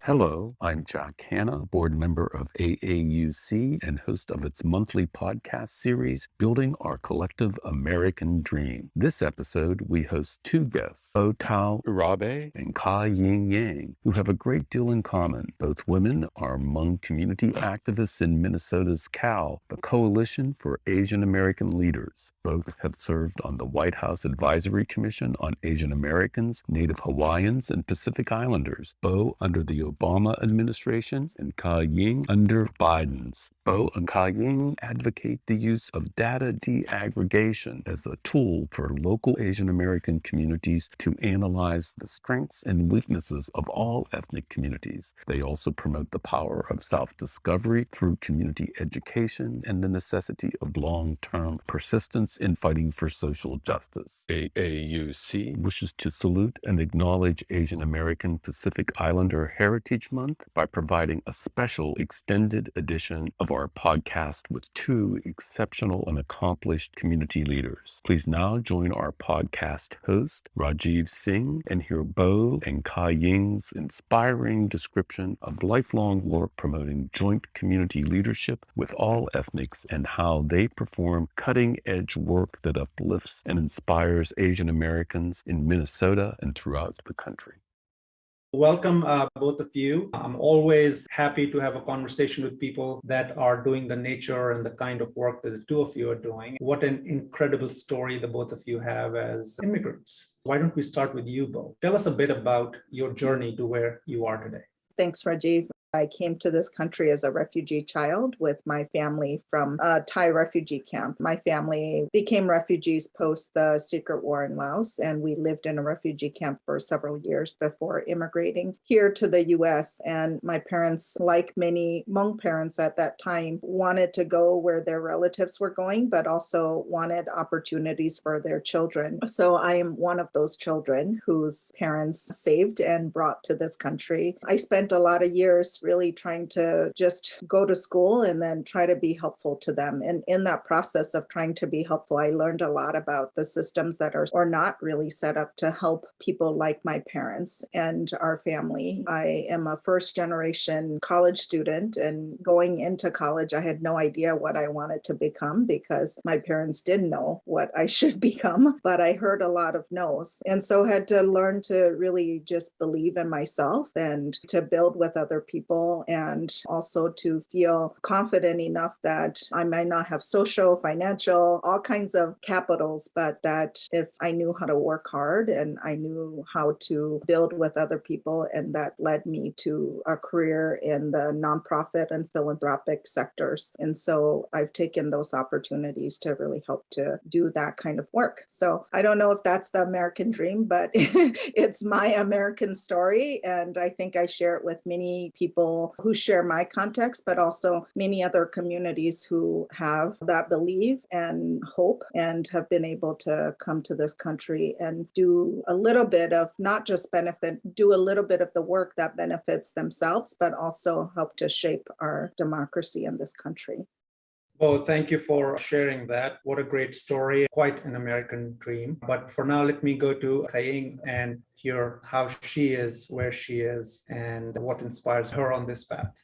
Hello, I'm Jack Hanna, board member of AAUC and host of its monthly podcast series, Building Our Collective American Dream. This episode, we host two guests, Bo Thao-Urabe and KaYing, who have a great deal in common. Both women are Hmong community activists in Minnesota's CAAL, the Coalition for Asian American Leaders. Both have served on the White House Advisory Commission on Asian Americans, Native Hawaiians, and Pacific Islanders. Bo under the Obama administration and KaYing under Biden's. Bo and KaYing advocate the use of data de-aggregation as a tool for local Asian American communities to analyze the strengths and weaknesses of all ethnic communities. They also promote the power of self-discovery through community education and the necessity of long-term persistence in fighting for social justice. AAUC wishes to salute and acknowledge Asian American Pacific Islander Heritage Month by providing a special extended edition of our podcast with two exceptional and accomplished community leaders. Please now join our podcast host, Rajeev Singh, and hear Bo and KaYing's inspiring description of lifelong work promoting joint community leadership with all ethnics and how they perform cutting-edge work that uplifts and inspires Asian Americans in Minnesota and throughout the country. Welcome, both of you. I'm always happy to have a conversation with people that are doing the nature and the kind of work that the two of you are doing. What an incredible story the both of you have as immigrants. Why don't we start with you, Bo? Tell us a bit about your journey to where you are today. Thanks, Rajeev. I came to this country as a refugee child with my family from a Thai refugee camp. My family became refugees post the secret war in Laos, and we lived in a refugee camp for several years before immigrating here to the US. And my parents, like many Hmong parents at that time, wanted to go where their relatives were going, but also wanted opportunities for their children. So I am one of those children whose parents saved and brought to this country. I spent a lot of years really trying to just go to school and then try to be helpful to them. And in that process of trying to be helpful, I learned a lot about the systems that are not really set up to help people like my parents and our family. I am a first generation college student, and going into college, I had no idea what I wanted to become because my parents didn't know what I should become, but I heard a lot of no's. And so had to learn to really just believe in myself and to build with other people, and also to feel confident enough that I might not have social, financial, all kinds of capitals, but that if I knew how to work hard and I knew how to build with other people, and that led me to a career in the nonprofit and philanthropic sectors. And so I've taken those opportunities to really help to do that kind of work. So I don't know if that's the American dream, but it's my American story. And I think I share it with many people who share my context, but also many other communities who have that belief and hope and have been able to come to this country and do a little bit of not just benefit, do a little bit of the work that benefits themselves, but also help to shape our democracy in this country. Bo, thank you for sharing that. What a great story. Quite an American dream. But for now, let me go to KaYing and hear how she is, where she is, and what inspires her on this path.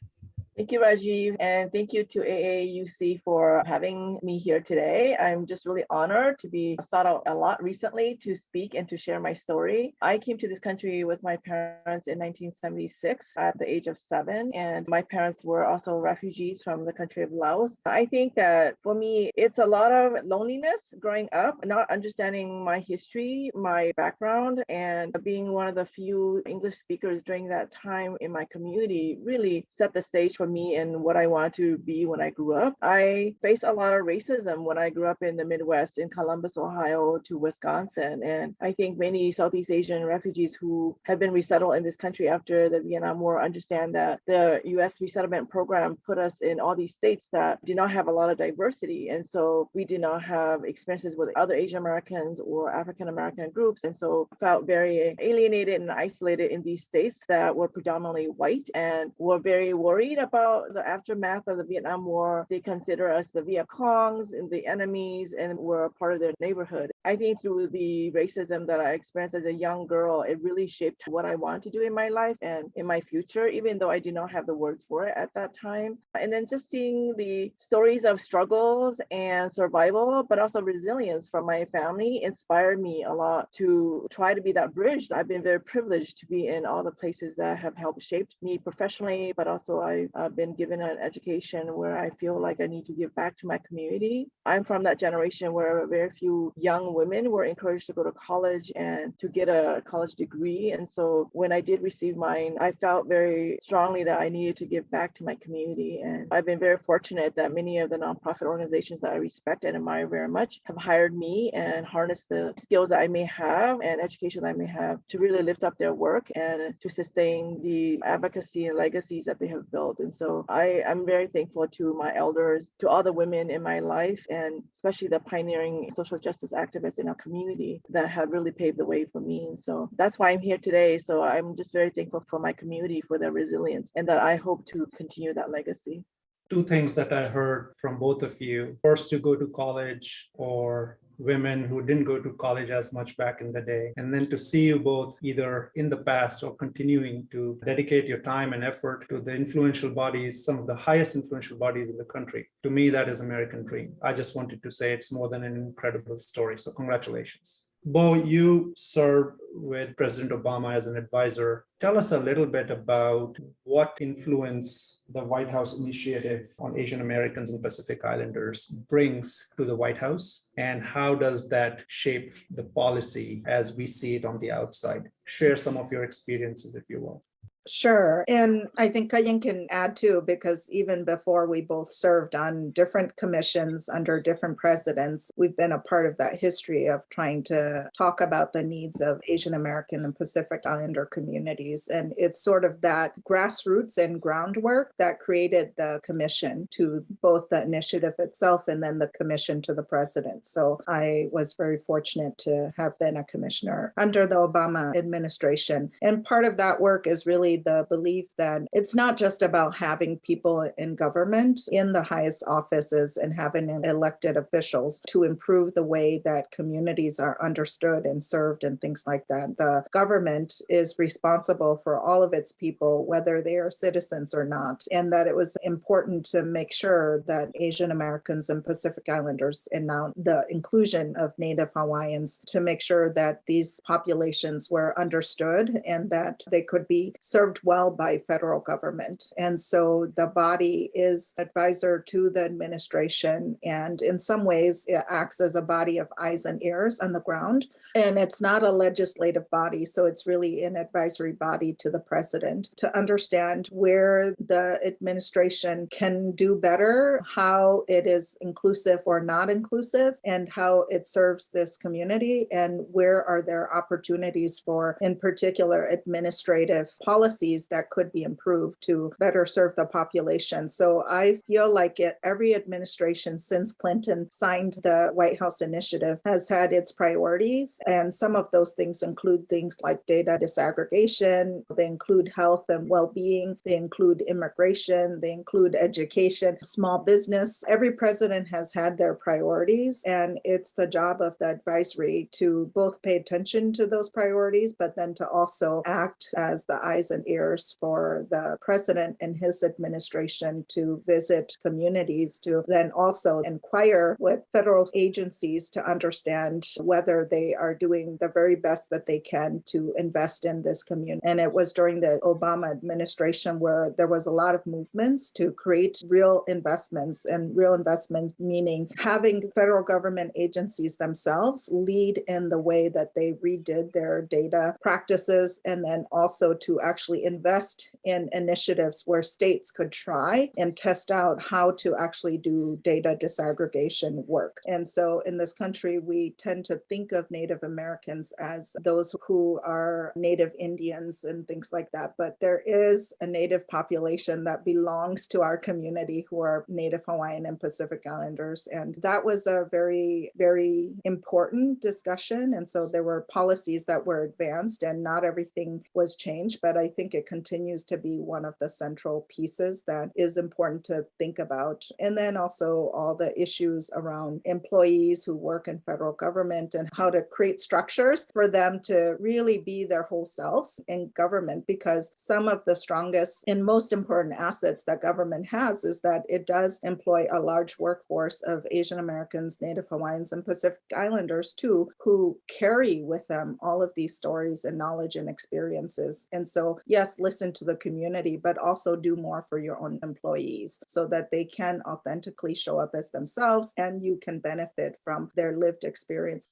Thank you, Rajeev, and thank you to AAUC for having me here today. I'm just really honored to be sought out a lot recently to speak and to share my story. I came to this country with my parents in 1976 at the age of 7, and my parents were also refugees from the country of Laos. I think that for me, it's a lot of loneliness growing up, not understanding my history, my background, and being one of the few English speakers during that time in my community really set the stage for me and what I wanted to be when I grew up. I faced a lot of racism when I grew up in the Midwest, in Columbus, Ohio to Wisconsin. And I think many Southeast Asian refugees who have been resettled in this country after the Vietnam War understand that the US resettlement program put us in all these states that do not have a lot of diversity. And so we did not have experiences with other Asian Americans or African American groups. And so felt very alienated and isolated in these states that were predominantly white and were very worried about the aftermath of the Vietnam War. They consider us the Viet Congs and the enemies and were a part of their neighborhood. I think through the racism that I experienced as a young girl, it really shaped what I wanted to do in my life and in my future, even though I did not have the words for it at that time. And then just seeing the stories of struggles and survival, but also resilience from my family inspired me a lot to try to be that bridge. I've been very privileged to be in all the places that have helped shape me professionally, but also I've been given an education where I feel like I need to give back to my community. I'm from that generation where very few young women were encouraged to go to college and to get a college degree. And so when I did receive mine, I felt very strongly that I needed to give back to my community. And I've been very fortunate that many of the nonprofit organizations that I respect and admire very much have hired me and harnessed the skills that I may have and education that I may have to really lift up their work and to sustain the advocacy and legacies that they have built. And so I'm very thankful to my elders, to all the women in my life, and especially the pioneering social justice activists in our community that have really paved the way for me. And so that's why I'm here today. So I'm just very thankful for my community, for their resilience, and that I hope to continue that legacy. Two things that I heard from both of you. First, to go to college, or women who didn't go to college as much back in the day. And then to see you both either in the past or continuing to dedicate your time and effort to the influential bodies, some of the highest influential bodies in the country. To me, that is American dream. I just wanted to say it's more than an incredible story. So congratulations. Bo, you served with President Obama as an advisor. Tell us a little bit about what influence the White House initiative on Asian Americans and Pacific Islanders brings to the White House, and how does that shape the policy as we see it on the outside? Share some of your experiences, if you will. Sure. And I think KaYing can add too, because even before we both served on different commissions under different presidents, we've been a part of that history of trying to talk about the needs of Asian American and Pacific Islander communities. And it's sort of that grassroots and groundwork that created the commission to both the initiative itself and then the commission to the president. So I was very fortunate to have been a commissioner under the Obama administration. And part of that work is really the belief that it's not just about having people in government in the highest offices and having elected officials to improve the way that communities are understood and served and things like that. The government is responsible for all of its people, whether they are citizens or not, and that it was important to make sure that Asian Americans and Pacific Islanders, and now the inclusion of Native Hawaiians, to make sure that these populations were understood and that they could be served well by federal government. And so the body is advisor to the administration, and in some ways it acts as a body of eyes and ears on the ground. And it's not a legislative body, so it's really an advisory body to the president to understand where the administration can do better, how it is inclusive or not inclusive, and how it serves this community, and where are there opportunities for, in particular, administrative policies that could be improved to better serve the population. So I feel like every administration since Clinton signed the White House initiative has had its priorities. And some of those things include things like data disaggregation, they include health and well-being, they include immigration, they include education, small business. Every president has had their priorities, and it's the job of the advisory to both pay attention to those priorities, but then to also act as the eyes and ears for the president and his administration to visit communities, to then also inquire with federal agencies to understand whether they are doing the very best that they can to invest in this community. And it was during the Obama administration where there was a lot of movements to create real investments, and real investment meaning having federal government agencies themselves lead in the way that they redid their data practices, and then also to actually invest in initiatives where states could try and test out how to actually do data disaggregation work. And so in this country, we tend to think of Native Americans as those who are Native Indians and things like that. But there is a Native population that belongs to our community who are Native Hawaiian and Pacific Islanders. And that was a very, very important discussion. And so there were policies that were advanced, and not everything was changed. But I think think it continues to be one of the central pieces that is important to think about. And then also all the issues around employees who work in federal government and how to create structures for them to really be their whole selves in government, because some of the strongest and most important assets that government has is that it does employ a large workforce of Asian Americans, Native Hawaiians, and Pacific Islanders too, who carry with them all of these stories and knowledge and experiences. And so, yes, listen to the community, but also do more for your own employees so that they can authentically show up as themselves and you can benefit from their lived experience.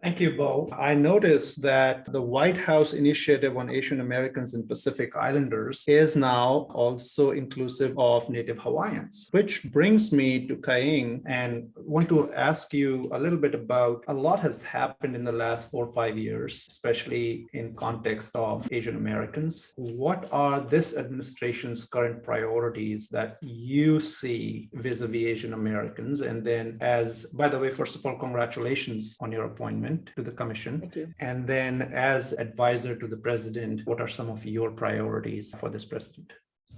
Thank you, Bo. I noticed that the White House Initiative on Asian Americans and Pacific Islanders is now also inclusive of Native Hawaiians, which brings me to KaYing, and want to ask you a little bit about a lot has happened in the last 4 or 5 years, especially in context of Asian Americans. What are this administration's current priorities that you see vis-a-vis Asian Americans? And then by the way, first of all, congratulations on your appointment to the commission. Thank you. And then as advisor to the president, what are some of your priorities for this president?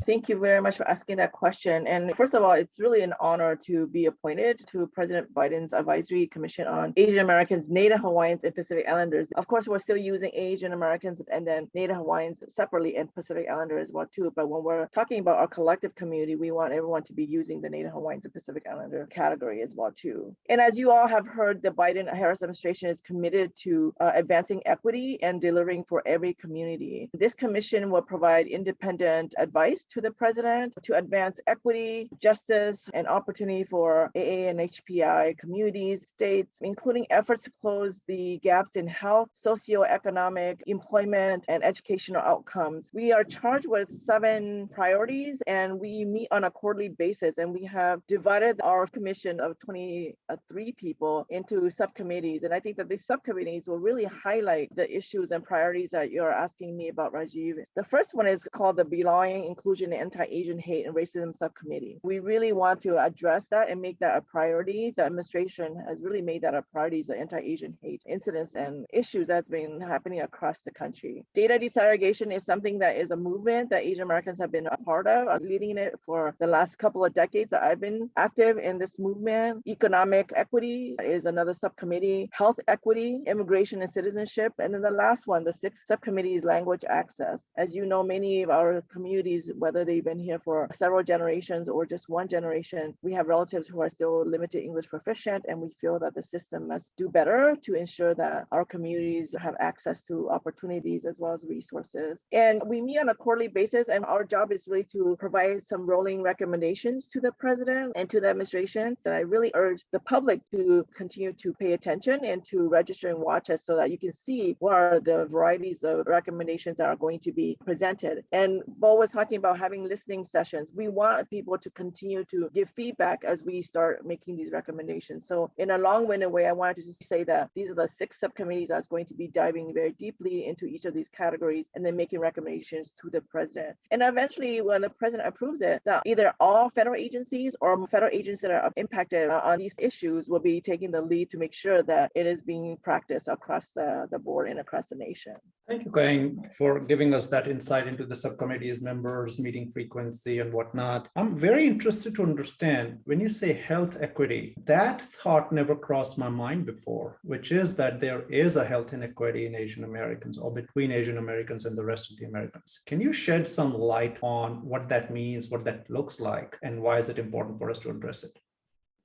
Thank you very much for asking that question. And first of all, it's really an honor to be appointed to President Biden's Advisory Commission on Asian Americans, Native Hawaiians, and Pacific Islanders. Of course, we're still using Asian Americans and then Native Hawaiians separately and Pacific Islanders as well too. But when we're talking about our collective community, we want everyone to be using the Native Hawaiians and Pacific Islander category as well too. And as you all have heard, the Biden-Harris administration is committed to advancing equity and delivering for every community. This commission will provide independent advice to the president to advance equity, justice, and opportunity for AANHPI communities, states, including efforts to close the gaps in health, socioeconomic, employment, and educational outcomes. We are charged with 7 priorities, and we meet on a quarterly basis, and we have divided our commission of 23 people into subcommittees. And I think that these subcommittees will really highlight the issues and priorities that you're asking me about, Rajeev. The first one is called the Belonging, Inclusion, and Anti-Asian Hate and Racism Subcommittee. We really want to address that and make that a priority. The administration has really made that a priority, the anti-Asian hate incidents and issues that's been happening across the country. Data desegregation is something that is a movement that Asian Americans have been a part of, leading it for the last couple of decades that I've been active in this movement. Economic equity is another subcommittee, health equity, immigration and citizenship. And then the last one, the 6th subcommittee, is language access. As you know, many of our communities, whether they've been here for several generations or just one generation, we have relatives who are still limited English proficient, and we feel that the system must do better to ensure that our communities have access to opportunities as well as resources. And we meet on a quarterly basis, and our job is really to provide some rolling recommendations to the president and to the administration. And I really urge the public to continue to pay attention and to register and watch us so that you can see what are the varieties of recommendations that are going to be presented. And Bo was talking about having listening sessions. We want people to continue to give feedback as we start making these recommendations. So in a long-winded way, I wanted to just say that these are the 6 subcommittees that's going to be diving very deeply into each of these categories and then making recommendations to the president. And eventually, when the president approves it, that either all federal agencies or federal agencies that are impacted on these issues will be taking the lead to make sure that it is being practiced across the board and across the nation. Thank you, KaYing, for giving us that insight into the subcommittee's members, meeting frequency and whatnot. I'm very interested to understand, when you say health equity, that thought never crossed my mind before, which is that there is a health inequity in Asian Americans or between Asian Americans and the rest of the Americans. Can you shed some light on what that means, what that looks like, and why is it important for us to address it?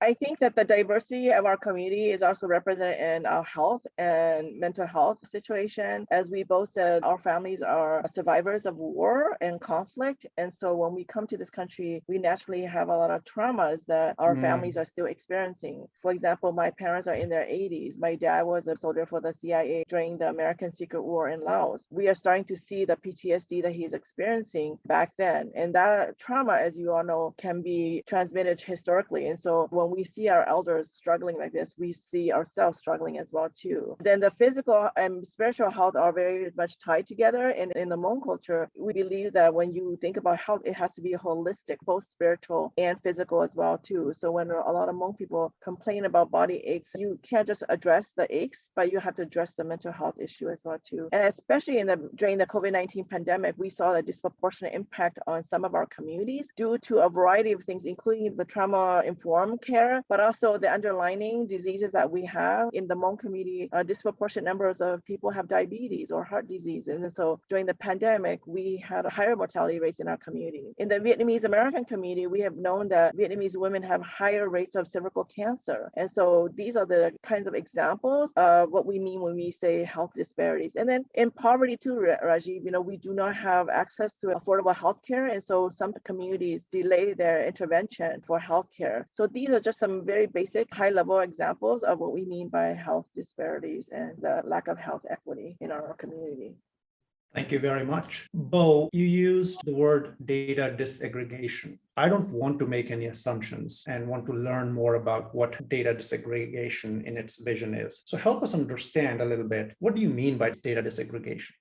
I think that the diversity of our community is also represented in our health and mental health situation. As we both said, our families are survivors of war and conflict. And so when we come to this country, we naturally have a lot of traumas that our families are still experiencing. For example, my parents are in their 80s. My dad was a soldier for the CIA during the American Secret War in Laos. We are starting to see the PTSD that he's experiencing back then. And that trauma, as you all know, can be transmitted historically. And so when when we see our elders struggling like this, we see ourselves struggling as well too. Then the physical and spiritual health are very much tied together. And in the Hmong culture, we believe that when you think about health, it has to be holistic, both spiritual and physical as well too. So when a lot of Hmong people complain about body aches, you can't just address the aches, but you have to address the mental health issue as well too. And especially during the COVID-19 pandemic, we saw a disproportionate impact on some of our communities due to a variety of things, including the trauma-informed care, but also the underlying diseases that we have in the Hmong community. Disproportionate numbers of people have diabetes or heart disease. And so during the pandemic, we had higher mortality rates in our community. In the Vietnamese American community, we have known that Vietnamese women have higher rates of cervical cancer. And so these are the kinds of examples of what we mean when we say health disparities. And then in poverty too, Rajeev, we do not have access to affordable healthcare. And so some communities delay their intervention for healthcare. So these are just some very basic high-level examples of what we mean by health disparities and the lack of health equity in our community. Thank you very much. Bo, you used the word data disaggregation. I don't want to make any assumptions and want to learn more about what data disaggregation in its vision is. So help us understand a little bit. What do you mean by data disaggregation?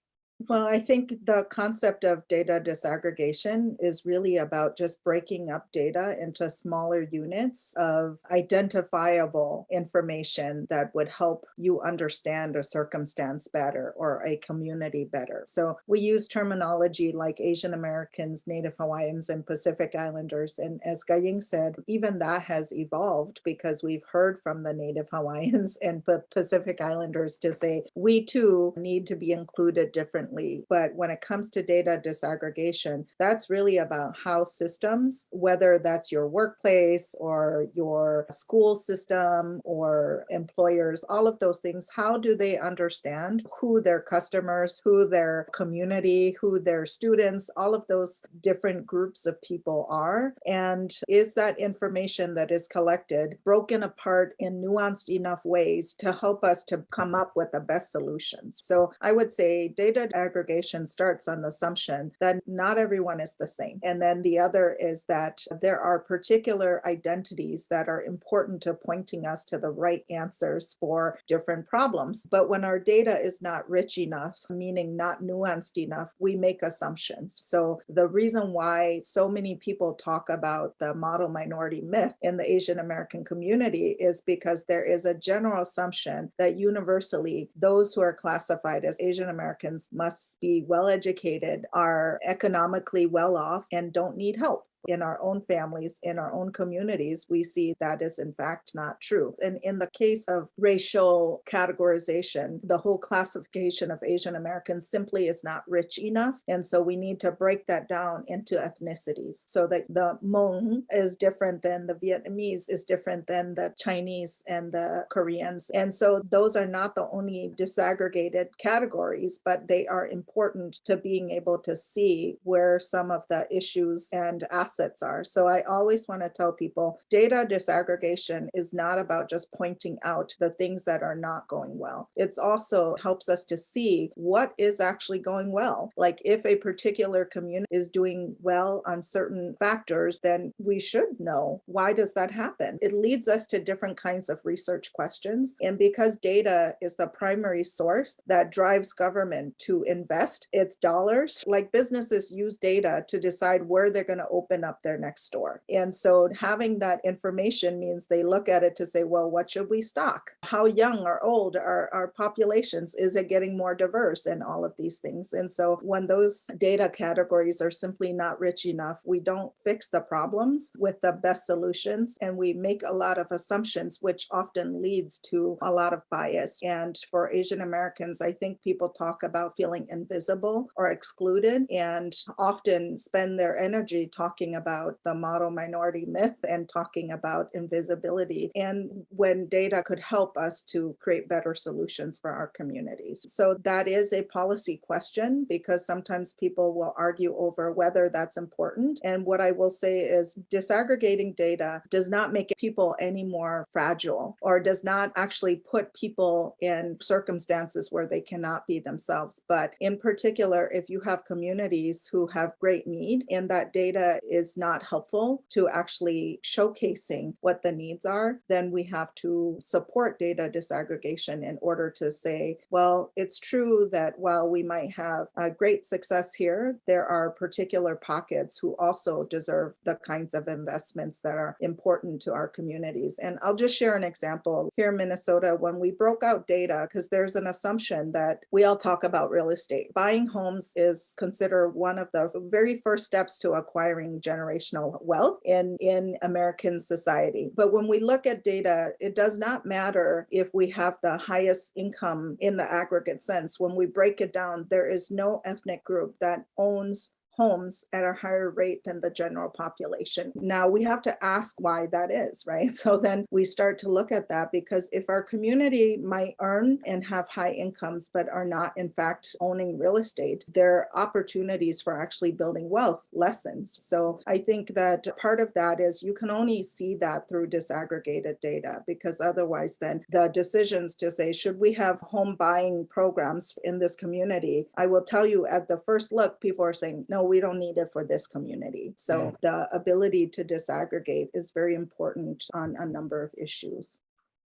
Well, I think the concept of data disaggregation is really about just breaking up data into smaller units of identifiable information that would help you understand a circumstance better or a community better. So we use terminology like Asian Americans, Native Hawaiians, and Pacific Islanders. And as KaYing said, even that has evolved because we've heard from the Native Hawaiians and Pacific Islanders to say, we too need to be included differently. But when it comes to data disaggregation, that's really about how systems, whether that's your workplace or your school system or employers, all of those things, how do they understand who their customers, who their community, who their students, all of those different groups of people are? And is that information that is collected broken apart in nuanced enough ways to help us to come up with the best solutions? So I would say data aggregation starts on the assumption that not everyone is the same. And then the other is that there are particular identities that are important to pointing us to the right answers for different problems. But when our data is not rich enough, meaning not nuanced enough, we make assumptions. So the reason why so many people talk about the model minority myth in the Asian American community is because there is a general assumption that universally those who are classified as Asian Americans must be well educated, are economically well off, and don't need help. In our own families, in our own communities, we see that is in fact not true. And in the case of racial categorization, the whole classification of Asian Americans simply is not rich enough. And so we need to break that down into ethnicities so that the Hmong is different than the Vietnamese, is different than the Chinese and the Koreans. And so those are not the only disaggregated categories, but they are important to being able to see where some of the issues and assets are. So I always want to tell people data disaggregation is not about just pointing out the things that are not going well. It's also helps us to see what is actually going well. Like if a particular community is doing well on certain factors, then we should know why does that happen. It leads us to different kinds of research questions. And because data is the primary source that drives government to invest its dollars, like businesses use data to decide where they're going to open up their next store. And so having that information means they look at it to say, well, what should we stock? How young or old are our populations? Is it getting more diverse and all of these things? And so when those data categories are simply not rich enough, we don't fix the problems with the best solutions. And we make a lot of assumptions, which often leads to a lot of bias. And for Asian Americans, I think people talk about feeling invisible or excluded and often spend their energy talking about the model minority myth and talking about invisibility, and when data could help us to create better solutions for our communities. So that is a policy question because sometimes people will argue over whether that's important. And what I will say is disaggregating data does not make people any more fragile or does not actually put people in circumstances where they cannot be themselves. But in particular, if you have communities who have great need and that data is is not helpful to actually showcasing what the needs are, then we have to support data disaggregation in order to say, well, it's true that while we might have a great success here, there are particular pockets who also deserve the kinds of investments that are important to our communities. And I'll just share an example. Here in Minnesota, when we broke out data, because there's an assumption that we all talk about real estate. Buying homes is considered one of the very first steps to acquiring generational wealth in American society. But when we look at data, it does not matter if we have the highest income in the aggregate sense. When we break it down, there is no ethnic group that owns homes at a higher rate than the general population. Now we have to ask why that is, right? So then we start to look at that, because if our community might earn and have high incomes, but are not in fact owning real estate, their opportunities for actually building wealth lessens. So I think that part of that is you can only see that through disaggregated data, because otherwise then the decisions to say, should we have home buying programs in this community? I will tell you at the first look, people are saying, no, we don't need it for this community. So the ability to disaggregate is very important on a number of issues.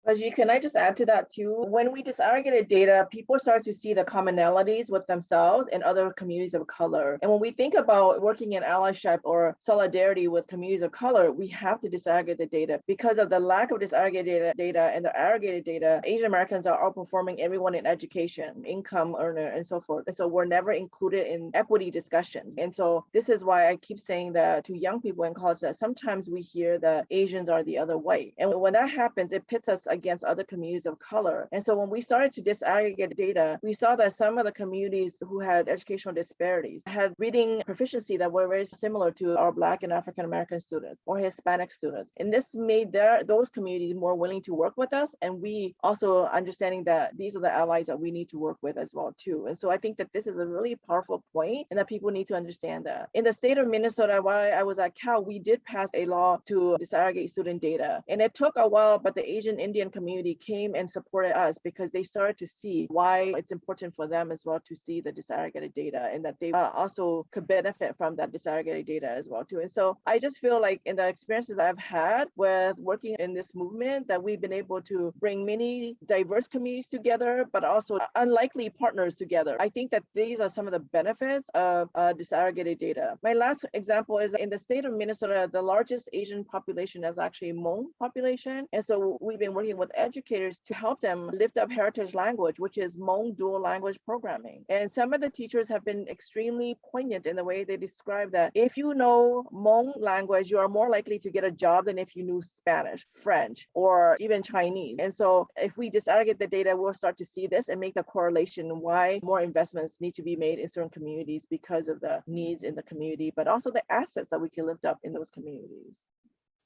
Rajeev, can I just add to that too? When we disaggregated data, people start to see the commonalities with themselves and other communities of color. And when we think about working in allyship or solidarity with communities of color, we have to disaggregate the data. Because of the lack of disaggregated data and the aggregated data, Asian Americans are outperforming everyone in education, income earner, and so forth. And so we're never included in equity discussions. And so this is why I keep saying that to young people in college, that sometimes we hear that Asians are the other white. And when that happens, it pits us against other communities of color. And so when we started to disaggregate data, we saw that some of the communities who had educational disparities had reading proficiency that were very similar to our Black and African American students or Hispanic students. And this made those communities more willing to work with us. And we also understanding that these are the allies that we need to work with as well too. And so I think that this is a really powerful point and that people need to understand that. In the state of Minnesota, while I was at Cal, we did pass a law to disaggregate student data. And it took a while, but the Asian Indian community came and supported us because they started to see why it's important for them as well to see the disaggregated data, and that they also could benefit from that disaggregated data as well too. And so I just feel like in the experiences I've had with working in this movement, that we've been able to bring many diverse communities together, but also unlikely partners together. I think that these are some of the benefits of disaggregated data. My last example is in the state of Minnesota, the largest Asian population is actually Hmong population. And so we've been working with educators to help them lift up heritage language, which is Hmong dual language programming. And some of the teachers have been extremely poignant in the way they describe that if you know Hmong language, you are more likely to get a job than if you knew Spanish, French, or even Chinese. And so if we disaggregate the data, we'll start to see this and make the correlation why more investments need to be made in certain communities because of the needs in the community, but also the assets that we can lift up in those communities.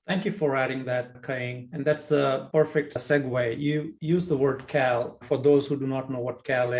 Thank you for adding that, KaYing. And that's a perfect segue. You use the word CAAL. For those who do not know what CAAL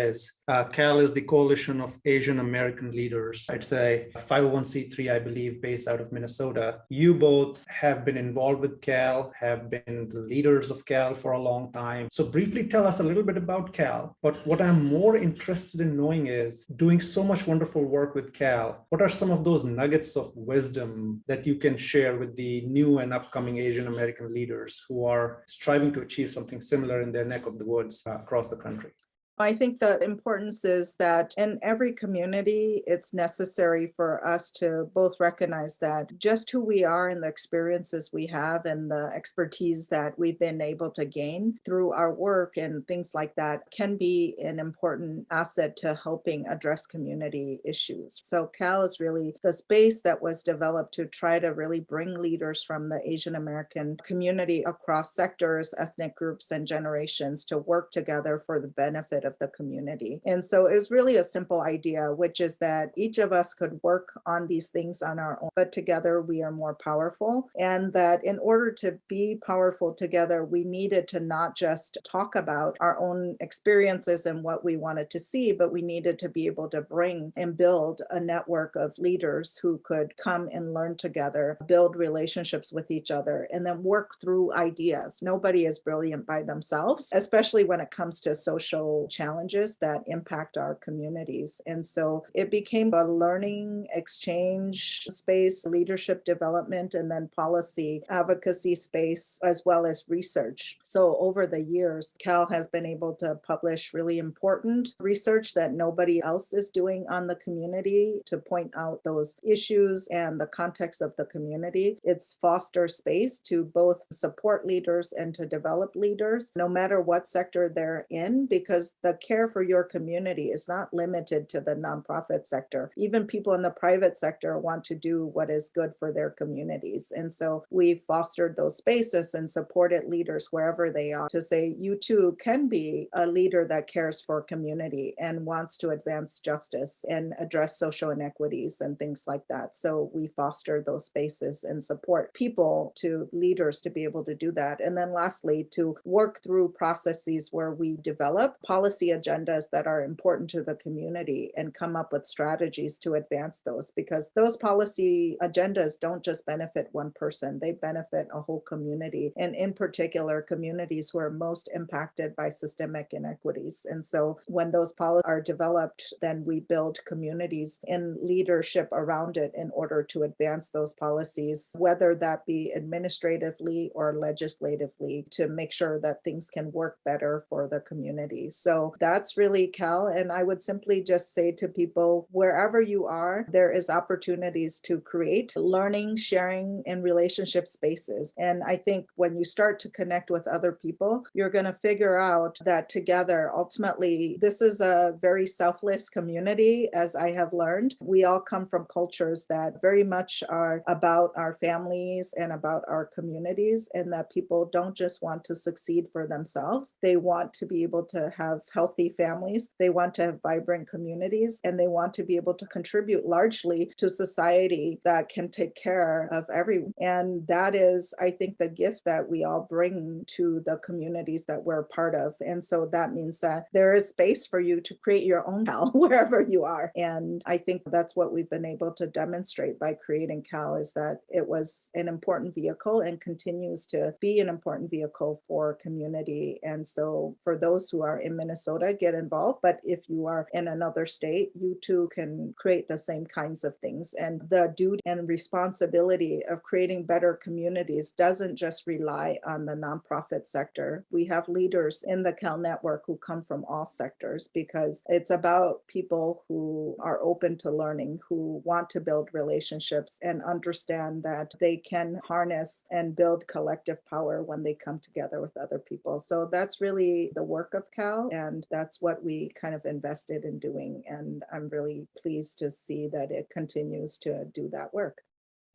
is the Coalition of Asian American Leaders. It's a 501c3, I believe, based out of Minnesota. You both have been involved with CAAL, have been the leaders of CAAL for a long time. So briefly tell us a little bit about CAAL. But what I'm more interested in knowing is, doing so much wonderful work with CAAL, what are some of those nuggets of wisdom that you can share with the new and upcoming Asian American leaders who are striving to achieve something similar in their neck of the woods across the country? I think the importance is that in every community, it's necessary for us to both recognize that just who we are and the experiences we have and the expertise that we've been able to gain through our work and things like that can be an important asset to helping address community issues. So CAAL is really the space that was developed to try to really bring leaders from the Asian American community across sectors, ethnic groups, and generations to work together for the benefit of the community. And so it was really a simple idea, which is that each of us could work on these things on our own, but together we are more powerful. And that in order to be powerful together, we needed to not just talk about our own experiences and what we wanted to see, but we needed to be able to bring and build a network of leaders who could come and learn together, build relationships with each other, and then work through ideas. Nobody is brilliant by themselves, especially when it comes to social challenges that impact our communities. And so it became a learning exchange space, leadership development, and then policy advocacy space, as well as research. So over the years, Cal has been able to publish really important research that nobody else is doing on the community to point out those issues and the context of the community. It's foster space to both support leaders and to develop leaders, no matter what sector they're in, because the care for your community is not limited to the nonprofit sector. Even people in the private sector want to do what is good for their communities. And so we've fostered those spaces and supported leaders wherever they are to say, you too can be a leader that cares for community and wants to advance justice and address social inequities and things like that. So we foster those spaces and support people to leaders to be able to do that. And then lastly, to work through processes where we develop policy agendas that are important to the community and come up with strategies to advance those, because those policy agendas don't just benefit one person, they benefit a whole community, and in particular, communities who are most impacted by systemic inequities. And so when those policies are developed, then we build communities and leadership around it in order to advance those policies, whether that be administratively or legislatively, to make sure that things can work better for the community. So that's really Cal. And I would simply just say to people, wherever you are, there is opportunities to create learning, sharing, and relationship spaces. And I think when you start to connect with other people, you're going to figure out that together, ultimately, this is a very selfless community, as I have learned. We all come from cultures that very much are about our families and about our communities, and that people don't just want to succeed for themselves. They want to be able to have healthy families. They want to have vibrant communities, and they want to be able to contribute largely to society that can take care of everyone. And that is, I think, the gift that we all bring to the communities that we're part of. And so that means that there is space for you to create your own Cal wherever you are. And I think that's what we've been able to demonstrate by creating Cal, is that it was an important vehicle and continues to be an important vehicle for community. And so for those who are in Minnesota, get involved. But if you are in another state, you too can create the same kinds of things. And the duty and responsibility of creating better communities doesn't just rely on the nonprofit sector. We have leaders in the Cal network who come from all sectors, because it's about people who are open to learning, who want to build relationships and understand that they can harness and build collective power when they come together with other people. So that's really the work of Cal, and that's what we kind of invested in doing. And I'm really pleased to see that it continues to do that work.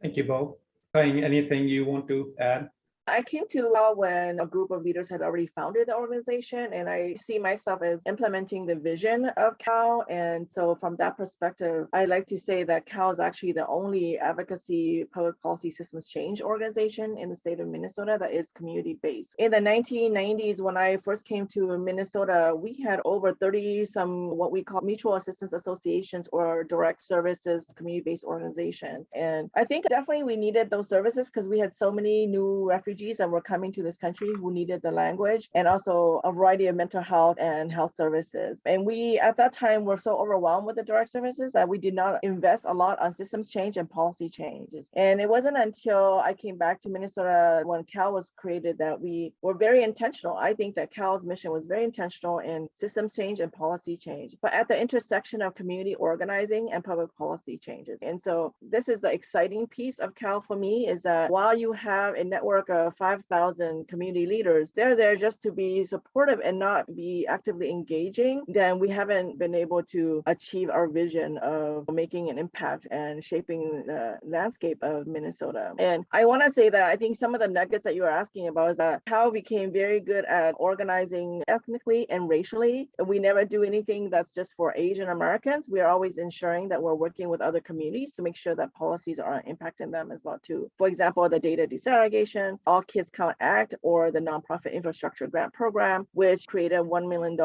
Thank you, Bo. KaYing, anything you want to add? I came to Cal when a group of leaders had already founded the organization, and I see myself as implementing the vision of Cal. And so from that perspective, I like to say that Cal is actually the only advocacy public policy systems change organization in the state of Minnesota that is community-based. In the 1990s, when I first came to Minnesota, we had over 30 some what we call mutual assistance associations or direct services community-based organizations. And I think definitely we needed those services because we had so many new refugees that were coming to this country who needed the language, and also a variety of mental health and health services. And we, at that time, were so overwhelmed with the direct services that we did not invest a lot on systems change and policy changes. And it wasn't until I came back to Minnesota when Cal was created that we were very intentional. I think that Cal's mission was very intentional in systems change and policy change, but at the intersection of community organizing and public policy changes. And so this is the exciting piece of Cal for me, is that while you have a network of 5,000 community leaders, they're there just to be supportive and not be actively engaging, then we haven't been able to achieve our vision of making an impact and shaping the landscape of Minnesota. And I want to say that I think some of the nuggets that you are asking about is that Cal became very good at organizing ethnically and racially. We never do anything that's just for Asian Americans. We are always ensuring that we're working with other communities to make sure that policies are impacting them as well too. For example, the data disaggregation, All Kids Count Act or the Nonprofit Infrastructure Grant Program, which created $1 million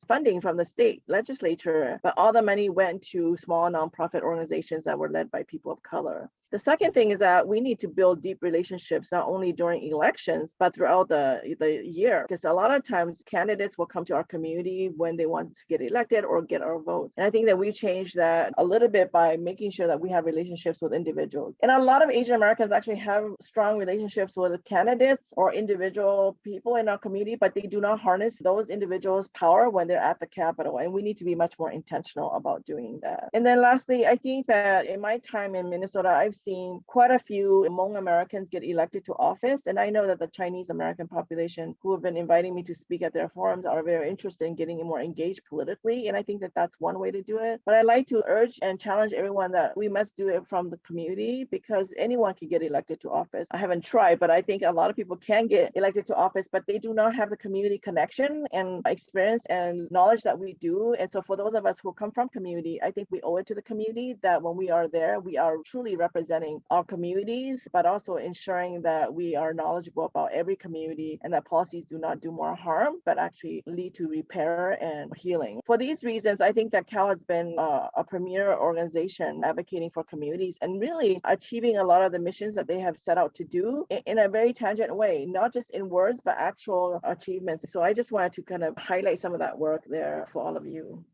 funding from the state legislature, but all the money went to small nonprofit organizations that were led by people of color. The second thing is that we need to build deep relationships, not only during elections, but throughout the year. Because a lot of times candidates will come to our community when they want to get elected or get our votes. And I think that we changed that a little bit by making sure that we have relationships with individuals. And a lot of Asian Americans actually have strong relationships with candidates or individual people in our community, but they do not harness those individuals' power when they're at the Capitol. And we need to be much more intentional about doing that. And then lastly, I think that in my time in Minnesota, I've seen quite a few Hmong Americans get elected to office. And I know that the Chinese American population who have been inviting me to speak at their forums are very interested in getting more engaged politically. And I think that that's one way to do it. But I like to urge and challenge everyone that we must do it from the community, because anyone can get elected to office. I haven't tried, but I think a lot of people can get elected to office, but they do not have the community connection and experience and knowledge that we do. And so for those of us who come from community, I think we owe it to the community that when we are there, we are truly representing our communities, but also ensuring that we are knowledgeable about every community and that policies do not do more harm, but actually lead to repair and healing. For these reasons, I think that CAL has been a premier organization advocating for communities and really achieving a lot of the missions that they have set out to do in a very tangent way, not just in words, but actual achievements. So I just wanted to kind of highlight some of that work there for all of you.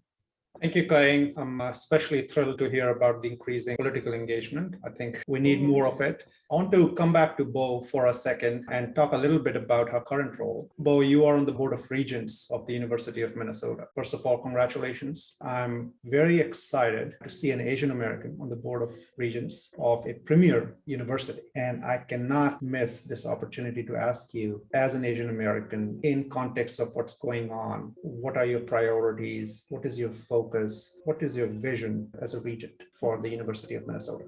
Thank you, KaYing. I'm especially thrilled to hear about the increasing political engagement. I think we need more of it. I want to come back to Bo for a second and talk a little bit about her current role. Bo, you are on the Board of Regents of the University of Minnesota. First of all, congratulations. I'm very excited to see an Asian American on the Board of Regents of a premier university. And I cannot miss this opportunity to ask you, as an Asian American, in context of what's going on, what are your priorities? What is your focus? What is your vision as a regent for the University of Minnesota?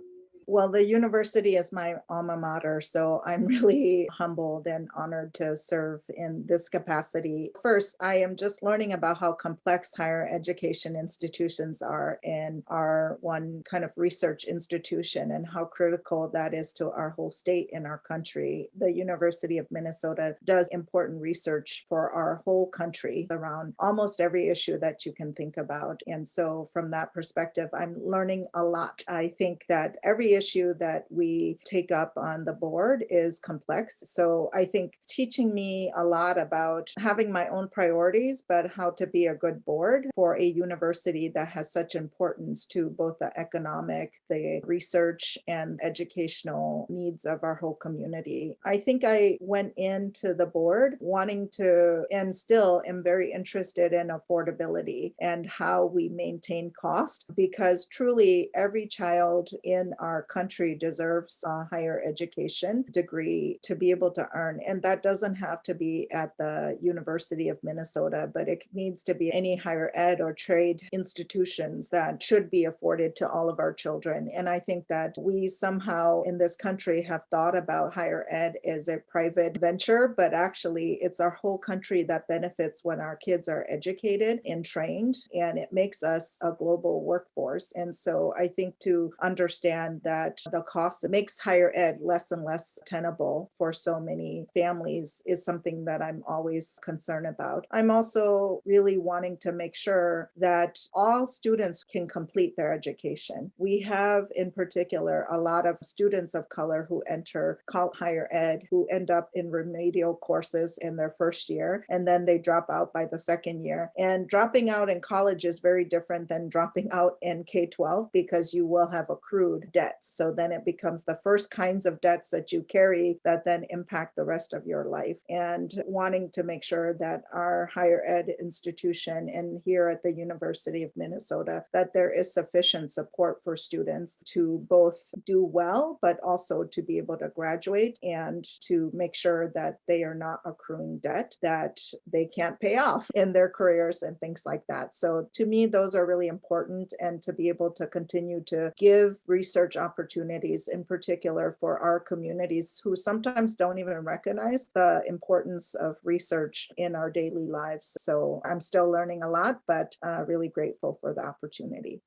Well, the university is my alma mater, so I'm really humbled and honored to serve in this capacity. First, I am just learning about how complex higher education institutions are and are one kind of research institution and how critical that is to our whole state and our country. The University of Minnesota does important research for our whole country around almost every issue that you can think about. And so from that perspective, I'm learning a lot. I think that every issue that we take up on the board is complex. So I think teaching me a lot about having my own priorities, but how to be a good board for a university that has such importance to both the economic, the research, and educational needs of our whole community. I think I went into the board wanting to, and still am very interested in affordability and how we maintain cost, because truly every child in our country deserves a higher education degree to be able to earn. And that doesn't have to be at the University of Minnesota, but it needs to be any higher ed or trade institutions that should be afforded to all of our children. And I think that we somehow in this country have thought about higher ed as a private venture, but actually it's our whole country that benefits when our kids are educated and trained, and it makes us a global workforce. And so I think to understand that the cost that makes higher ed less and less tenable for so many families is something that I'm always concerned about. I'm also really wanting to make sure that all students can complete their education. We have in particular a lot of students of color who enter higher ed who end up in remedial courses in their first year, and then they drop out by the second year. And dropping out in college is very different than dropping out in K-12 because you will have accrued debts. So then it becomes the first kinds of debts that you carry that then impact the rest of your life. And wanting to make sure that our higher ed institution and here at the University of Minnesota, that there is sufficient support for students to both do well, but also to be able to graduate and to make sure that they are not accruing debt that they can't pay off in their careers and things like that. So to me, those are really important, and to be able to continue to give research opportunities in particular for our communities who sometimes don't even recognize the importance of research in our daily lives. So I'm still learning a lot, but really grateful for the opportunity.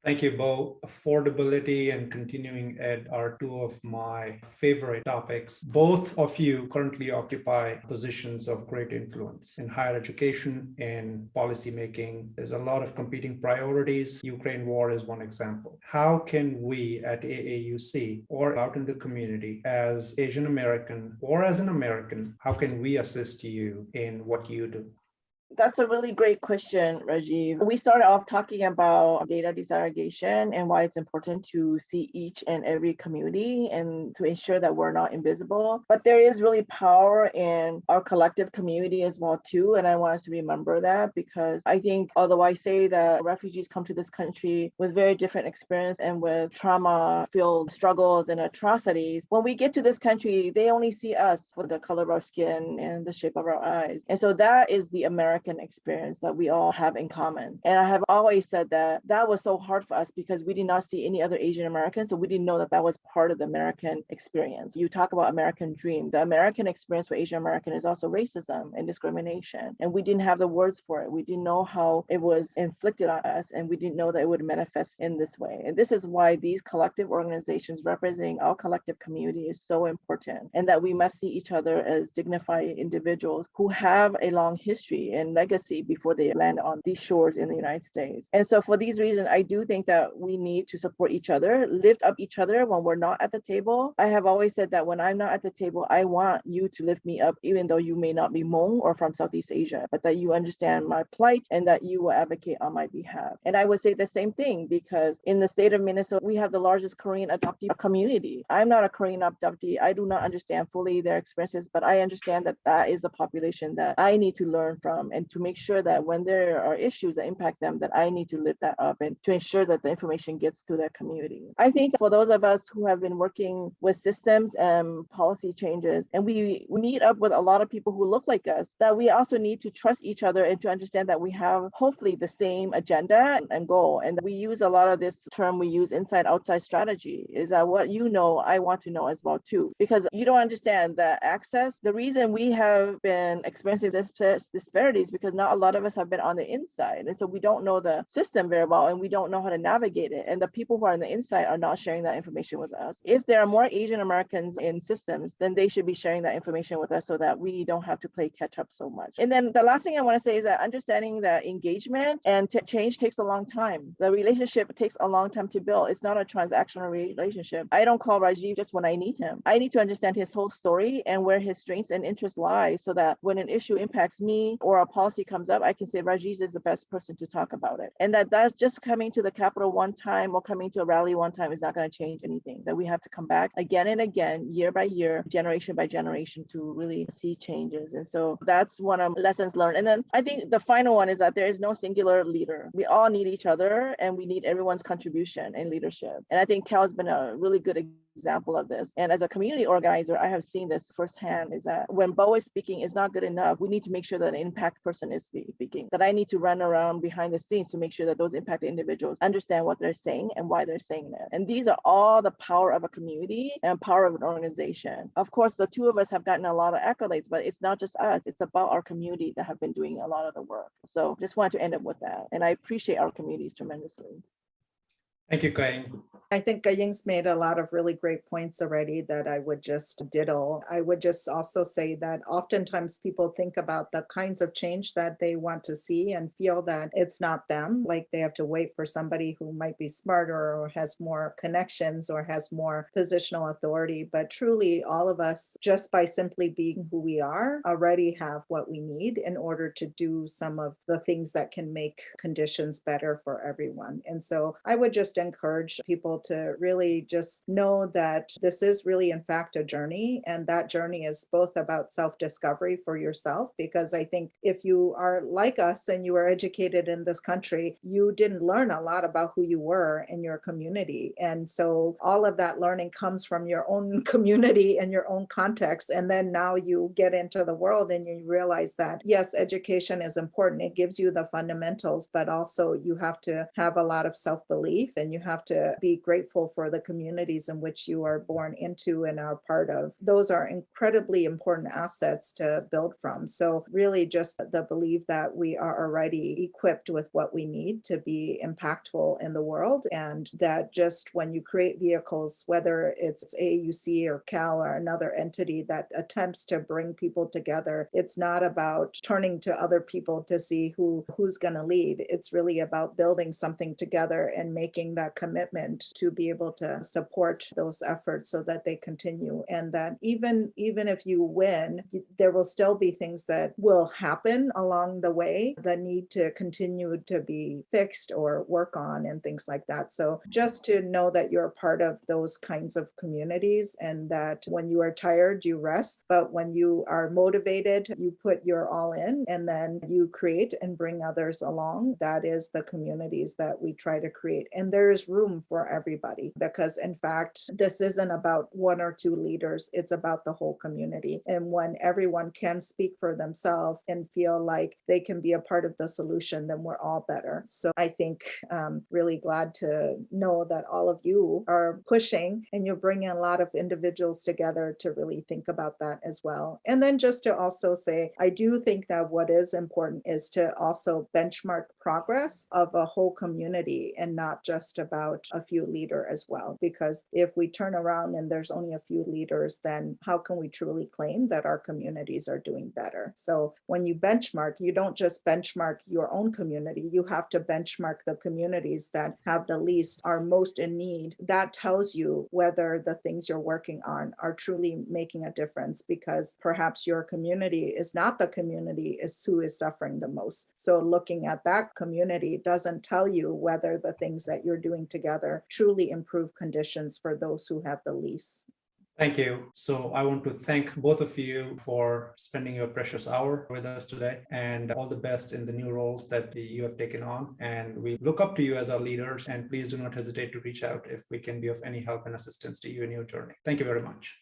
Thank you, Bo. Affordability and continuing ed are two of my favorite topics. Both of you currently occupy positions of great influence in higher education and policymaking. There's a lot of competing priorities. Ukraine war is one example. How can we at AAUC or out in the community as Asian American or as an American, how can we assist you in what you do? That's a really great question, Rajeev. We started off talking about data disaggregation and why it's important to see each and every community and to ensure that we're not invisible. But there is really power in our collective community as well too. And I want us to remember that, because I think although I say that refugees come to this country with very different experience and with trauma-filled struggles and atrocities, when we get to this country, they only see us for the color of our skin and the shape of our eyes. And so that is the American experience that we all have in common. And I have always said that that was so hard for us because we did not see any other Asian Americans. So we didn't know that that was part of the American experience. You talk about American dream. The American experience for Asian American is also racism and discrimination. And we didn't have the words for it. We didn't know how it was inflicted on us. And we didn't know that it would manifest in this way. And this is why these collective organizations representing our collective community is so important. And that we must see each other as dignified individuals who have a long history and legacy before they land on these shores in the United States. And so for these reasons, I do think that we need to support each other, lift up each other when we're not at the table. I have always said that when I'm not at the table, I want you to lift me up, even though you may not be Hmong or from Southeast Asia, but that you understand my plight and that you will advocate on my behalf. And I would say the same thing, because in the state of Minnesota, we have the largest Korean adoptee community. I'm not a Korean adoptee. I do not understand fully their experiences, but I understand that that is a population that I need to learn from, and to make sure that when there are issues that impact them, that I need to lift that up and to ensure that the information gets to their community. I think for those of us who have been working with systems and policy changes, and we meet up with a lot of people who look like us, that we also need to trust each other and to understand that we have hopefully the same agenda and goal. And we use a lot of this term we use inside outside strategy, is that what you know, I want to know as well too, because you don't understand that access. The reason we have been experiencing this disparities because not a lot of us have been on the inside. And so we don't know the system very well, and we don't know how to navigate it. And the people who are on the inside are not sharing that information with us. If there are more Asian Americans in systems, then they should be sharing that information with us so that we don't have to play catch up so much. And then the last thing I want to say is that understanding that engagement and change takes a long time. The relationship takes a long time to build. It's not a transactional relationship. I don't call Rajeev just when I need him. I need to understand his whole story and where his strengths and interests lie, so that when an issue impacts me or a policy comes up, I can say Rajeev is the best person to talk about it. And that's just coming to the Capitol one time or coming to a rally one time is not going to change anything. That we have to come back again and again, year by year, generation by generation, to really see changes. And so that's one of the lessons learned. And then I think the final one is that there is no singular leader. We all need each other, and we need everyone's contribution and leadership. And I think Cal has been a really good example of this. And as a community organizer, I have seen this firsthand, is that when Bo is speaking, it's not good enough. We need to make sure that an impact person is speaking, that I need to run around behind the scenes to make sure that those impacted individuals understand what they're saying and why they're saying it. And these are all the power of a community and power of an organization. Of course, the two of us have gotten a lot of accolades, but it's not just us. It's about our community that have been doing a lot of the work. So just wanted to end up with that. And I appreciate our communities tremendously. Thank you, KaYing. I think KaYing's made a lot of really great points already that I would just ditto. I would just also say that oftentimes people think about the kinds of change that they want to see and feel that it's not them, like they have to wait for somebody who might be smarter or has more connections or has more positional authority. But truly, all of us, just by simply being who we are, already have what we need in order to do some of the things that can make conditions better for everyone. And so I would just encourage people to really just know that this is really, in fact, a journey. And that journey is both about self-discovery for yourself, because I think if you are like us and you were educated in this country, you didn't learn a lot about who you were in your community. And so all of that learning comes from your own community and your own context. And then now you get into the world and you realize that, yes, education is important. It gives you the fundamentals, but also you have to have a lot of self-belief and you have to be grateful for the communities in which you are born into and are part of. Those are incredibly important assets to build from. So really just the belief that we are already equipped with what we need to be impactful in the world, and that just when you create vehicles, whether it's AAUC or CAL or another entity that attempts to bring people together, it's not about turning to other people to see who's going to lead. It's really about building something together and making that commitment to be able to support those efforts so that they continue, and that even if you win, there will still be things that will happen along the way that need to continue to be fixed or work on and things like that. So just to know that you're a part of those kinds of communities, and that when you are tired, you rest, but when you are motivated, you put your all in, and then you create and bring others along. That is the communities that we try to create. And there is room for everybody, because in fact, this isn't about one or two leaders, it's about the whole community. And when everyone can speak for themselves and feel like they can be a part of the solution, then we're all better. So I think really glad to know that all of you are pushing and you're bringing a lot of individuals together to really think about that as well. And then just to also say, I do think that what is important is to also benchmark progress of a whole community and not just about a few leaders as well. Because if we turn around and there's only a few leaders, then how can we truly claim that our communities are doing better? So when you benchmark, you don't just benchmark your own community, you have to benchmark the communities that have the least, are most in need. That tells you whether the things you're working on are truly making a difference, because perhaps your community is not the community is who is suffering the most. So looking at that community doesn't tell you whether the things that you're doing together truly improve conditions for those who have the least. Thank you. So I want to thank both of you for spending your precious hour with us today, and all the best in the new roles that you have taken on. And we look up to you as our leaders, and please do not hesitate to reach out if we can be of any help and assistance to you in your journey. Thank you very much.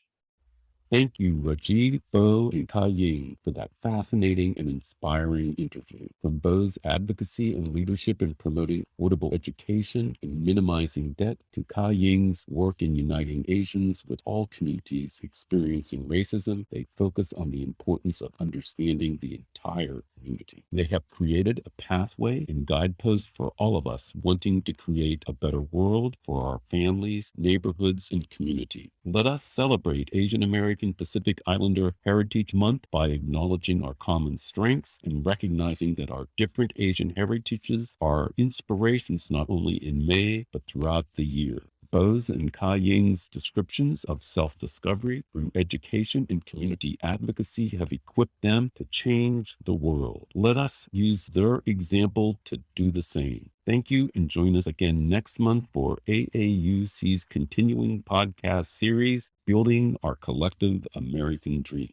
Thank you, Rajeev, Bo, and KaYing, for that fascinating and inspiring interview. From Bo's advocacy and leadership in promoting affordable education and minimizing debt, to KaYing's work in uniting Asians with all communities experiencing racism, they focus on the importance of understanding the entire community. They have created a pathway and guidepost for all of us wanting to create a better world for our families, neighborhoods, and community. Let us celebrate Asian American Pacific Islander Heritage Month by acknowledging our common strengths and recognizing that our different Asian heritages are inspirations not only in May, but throughout the year. Bo's and KaYing's descriptions of self-discovery through education and community advocacy have equipped them to change the world. Let us use their example to do the same. Thank you, and join us again next month for AAUC's continuing podcast series, Building Our Collective American Dream.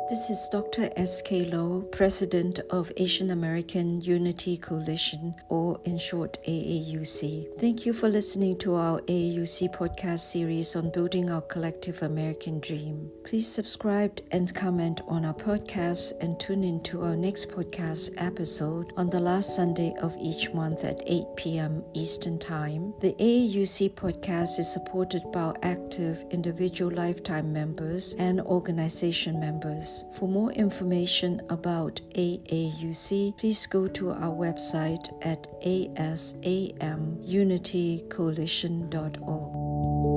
This is Dr. S.K. Low, President of Asian American Unity Coalition, or in short, AAUC. Thank you for listening to our AAUC podcast series on building our collective American dream. Please subscribe and comment on our podcast, and tune in to our next podcast episode on the last Sunday of each month at 8 p.m. Eastern Time. The AAUC podcast is supported by active individual lifetime members and organization members. For more information about AAUC, please go to our website at asamunitycoalition.org.